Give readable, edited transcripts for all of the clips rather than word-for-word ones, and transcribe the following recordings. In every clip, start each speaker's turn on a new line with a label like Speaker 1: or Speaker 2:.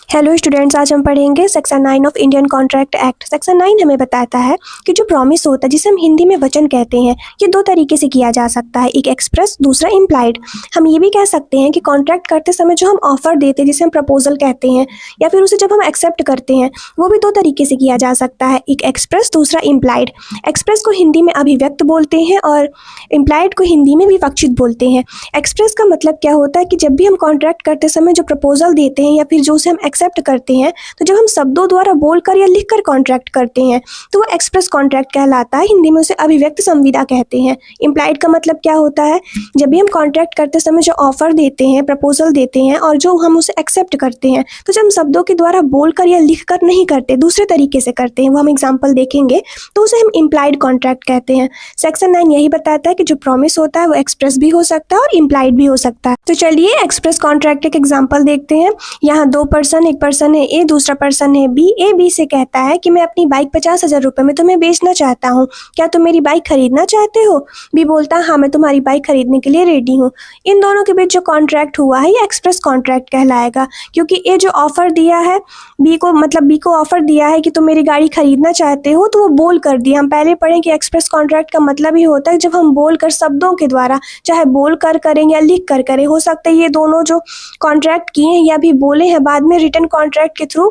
Speaker 1: Hello students, आज हम पढ़ेंगे section 9 of Indian contract act. Section 9 हमें बताता है कि जो प्रॉमिस होता है, जिसे हम हिंदी में वचन कहते हैं, ये दो तरीके से किया जा सकता है, एक एक्सप्रेस, दूसरा इम्प्लाइड। हम ये भी कह सकते हैं कि कॉन्ट्रैक्ट करते समय जो हम ऑफर देते हैं, जिसे हम प्रपोजल कहते हैं, या फिर उसे जब हम एक्सेप्ट करते हैं, वो भी दो तरीके से किया जा सकता है, एक एक्सप्रेस, दूसरा इम्प्लाइड। एक्सप्रेस को हिंदी में अभिव्यक्त बोलते हैं और इम्प्लाइड को हिंदी में विवक्षित बोलते हैं। एक्सप्रेस का मतलब क्या होता है कि जब भी हम कॉन्ट्रैक्ट करते समय जो प्रपोजल देते हैं या फिर जो उसे हम एक्सेप्ट करते हैं, तो जब हम शब्दों द्वारा बोलकर या लिखकर कॉन्ट्रैक्ट करते हैं तो वो एक्सप्रेस कॉन्ट्रैक्ट कहलाता है। हिंदी में उसे अभिव्यक्त संविदा कहते हैं। इम्प्लाइड का मतलब क्या होता है, जब भी हम कॉन्ट्रैक्ट करते समय जो ऑफर देते हैं, प्रपोजल देते हैं और जो हम उसे एक्सेप्ट करते हैं, तो जब हम शब्दों के द्वारा बोलकर या लिखकर नहीं करते, दूसरे तरीके से करते हैं, वो हम एग्जाम्पल देखेंगे, तो उसे हम इम्प्लाइड कॉन्ट्रैक्ट कहते हैं। सेक्शन 9 यही बताता है कि जो प्रॉमिस होता है वो एक्सप्रेस भी हो सकता है और इम्प्लाइड भी हो सकता है। तो चलिए एक्सप्रेस कॉन्ट्रैक्ट एक एग्जाम्पल देखते हैं। यहाँ दो पर्सन, एक पर्सन है ए, दूसरा पर्सन है बी। ए बी से कहता है कि मैं अपनी बाइक 50,000 रुपये में तुम्हें बेचना चाहता हूँ, क्या तुम मेरी बाइक खरीदना चाहते हो? बी बोलता है हाँ, मैं तुम्हारी बाइक खरीदने के लिए रेडी हूँ। इन दोनों के बीच जो कॉन्ट्रैक्ट हुआ है ये एक्सप्रेस कॉन्ट्रैक्ट कहलाएगा, क्योंकि ए जो ऑफर दिया है बी को, मतलब बी को ऑफर दिया है कि तुम मेरी गाड़ी खरीदना चाहते हो, तो वो बोल कर दिया। हम पहले पढ़ें कि एक्सप्रेस कॉन्ट्रैक्ट का मतलब ही होता है जब हम बोल कर, शब्दों के द्वारा, चाहे बोल कर करें या लिख कर करें, हो सकता है ये दोनों जो कॉन्ट्रैक्ट किए हैं या भी बोले हैं, बाद में रिटर्न कॉन्ट्रैक्ट के थ्रू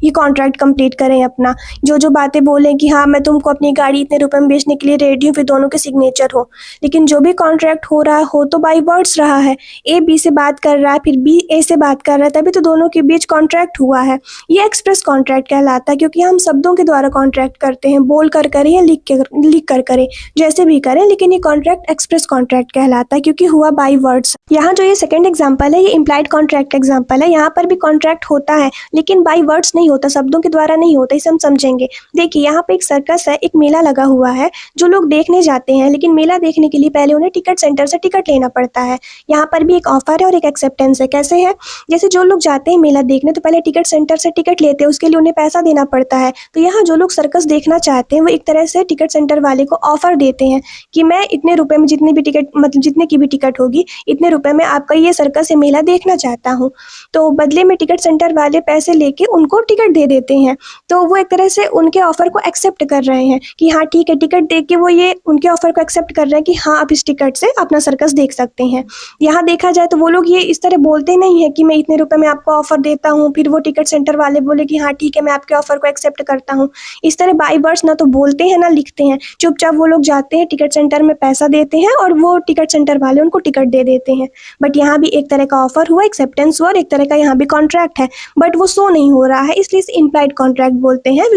Speaker 1: ये कॉन्ट्रैक्ट कंप्लीट करें अपना। जो बातें बोलें कि हाँ मैं तुमको अपनी गाड़ी इतने रुपए में बेचने के लिए रेडी हूँ, फिर दोनों के सिग्नेचर हो। लेकिन जो भी कॉन्ट्रैक्ट हो रहा हो तो बाई वर्ड्स रहा है। ए बी से बात कर रहा है, फिर बी ए से बात कर रहा है, तभी तो दोनों के बीच कॉन्ट्रैक्ट हुआ है। ये एक्सप्रेस कॉन्ट्रैक्ट कहलाता है, क्योंकि हम शब्दों के द्वारा कॉन्ट्रैक्ट करते हैं, बोल कर करें या लिख कर करें, जैसे भी करें, लेकिन ये कॉन्ट्रैक्ट एक्सप्रेस कॉन्ट्रैक्ट कहलाता है क्योंकि हुआ बाई वर्ड्स। यहाँ जो ये सेकंड एग्जांपल है ये इम्प्लाइड कॉन्ट्रैक्ट एग्जांपल है। यहाँ पर भी कॉन्ट्रैक्ट होता है लेकिन बाई वर्ड्स नहीं होता, शब्दों के द्वारा नहीं होता, इसे हम समझेंगे। देखिए यहाँ पे एक सर्कस है, एक मेला लगा हुआ है जो लोग देखने जाते हैं, लेकिन मेला देखने के लिए पहले उन्हें टिकट सेंटर से टिकट लेना पड़ता है। यहाँ पर भी एक ऑफर है और एक एक्सेप्टेंस है। कैसे है, जैसे जो लोग जाते हैं मेला देखने तो पहले टिकट सेंटर से टिकट लेते हैं, उसके लिए उन्हें पैसा देना पड़ता है। तो यहाँ जो लोग सर्कस देखना चाहते हैं वो एक तरह से टिकट सेंटर वाले को ऑफर देते हैं कि मैं इतने रुपए में जितनी भी टिकट, मतलब जितने की भी टिकट होगी, इतने रुपए में आपका ये सर्कस या मेला देखना चाहता हूँ। तो बदले में टिकट सेंटर वाले पैसे लेके उनको टिकट दे देते हैं। तो वो एक तरह से उनके ऑफर को एक्सेप्ट कर रहे हैं कि हाँ ठीक है, टिकट दे के वो ये उनके ऑफर को एक्सेप्ट कर रहे हैं कि हाँ आप इस टिकट से अपना सर्कस देख सकते हैं। यहाँ देखा जाए तो वो लोग ये इस तरह बोलते नहीं है कि मैं इतने रुपए में आपको ऑफर देता हूँ, फिर वो टिकट सेंटर वाले बोले कि हाँ ठीक है मैं आपके ऑफर को एक्सेप्ट करता हूँ। इस तरह बाई वर्ड्स ना तो बोलते हैं ना लिखते हैं, चुपचाप वो लोग जाते हैं, टिकट सेंटर में पैसा देते हैं और वो टिकट सेंटर वाले उनको टिकट दे देते हैं। बट यहाँ भी एक तरह का ऑफर हुआ, एक्सेप्टेंस हुआ, और एक तरह का यहाँ भी कॉन्ट्रैक्ट है, बट वो शो नहीं हो रहा है, इसलिए इसे इम्प्लाइड कॉन्ट्रैक्ट बोलते हैं,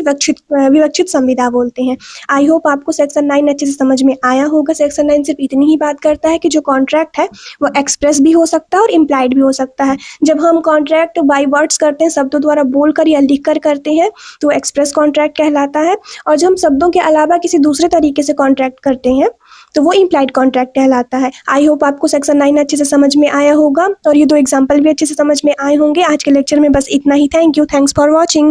Speaker 1: विवक्षित संविदा बोलते हैं। आई होप आपको सेक्शन 9 अच्छे से समझ में आया होगा। सेक्शन 9 सिर्फ इतनी ही बात करता है कि जो कॉन्ट्रैक्ट है वो एक्सप्रेस भी हो सकता है और इम्प्लाइड भी हो सकता है। जब हम कॉन्ट्रैक्ट बाई वर्ड्स करते हैं, शब्दों द्वारा बोलकर या लिखकर करते हैं, तो एक्सप्रेस कॉन्ट्रैक्ट कहलाता है। और जब हम शब्दों के अलावा किसी दूसरे तरीके से कॉन्ट्रैक्ट करते हैं तो वो इम्प्लाइड कॉन्ट्रैक्ट कहलाता है। आई होप आपको सेक्शन 9 अच्छे से समझ में आया होगा और ये दो एग्जाम्पल भी अच्छे से समझ में आए होंगे। आज के लेक्चर में बस इतना ही। Thank you, thanks for watching.